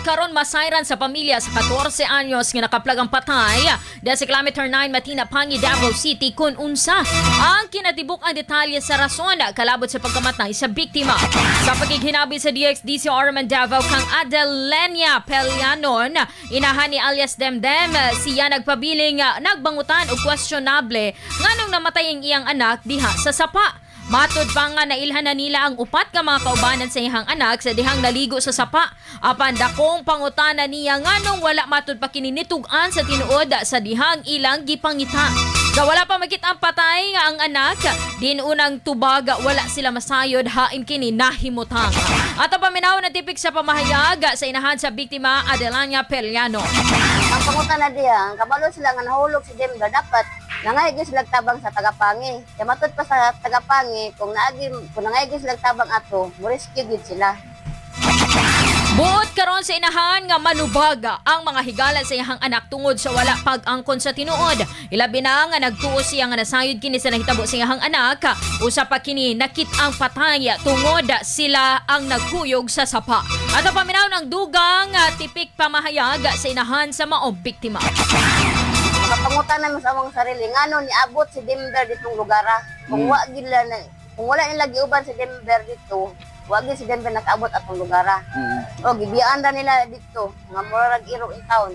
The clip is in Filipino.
karon masayran sa pamilya sa 14 anyos nga nakaplagang patay dahil sa kilometer 9 Matina Pangi Davao City kun unsa ang kinatibuk-ang detalye sa rason kalabot sa pagkamatay sa biktima. Sa pagkikinabi sa DXDC Orman Davao kang Adelenia Pelianon, inahan ni alias Demdem, siya nagpabiling nagbangutan o questionable nganong namatay ang iyang anak diha sa sapa. Matud pa nga nailhan na nila ang upat nga mga kaubanan sa iyang anak sa dihang naligo sa sapa. Apan dakong pangutana niya nganong wala matud pa kininitugan sa tinuod sa dihang ilang gipangita. Sa wala pa makita ang patay nga ang anak, din unang tubag wala sila masayod hain kini nahimutang. At ang paminaw na tipik sa pamahayag sa inahan sa biktima Adelania Peliano. Ang pangutana diya, kabalo sila nga nahulog si Demda dapat nangaygi sila tabang sa tagapangi. Kaya matud pa sa tagapangi kung nangaygi sila tabang ato, muriski gid sila. Buot karon sa inahan nga manubag ang mga higala sa iyang anak tungod sa wala pag-angkon sa tinuod. Ilabi na nga nagtuo siya nga nasayod kini sa nahitabo sa iyang anak. Usa pa kini nakit-ang patay tungod sila ang nagkuyog sa sapa. At ang paminaw ng dugang tipik pamahayag sa inahan sa maong biktima. Makapangutan namin sa among sarili, ngano niabot si Dember ditong lugara. Kung wala nila giuban si Dember dito, wag si Dember nakaabot atong lugara. O gibiyaan ra nila dito, nga murag iro in town.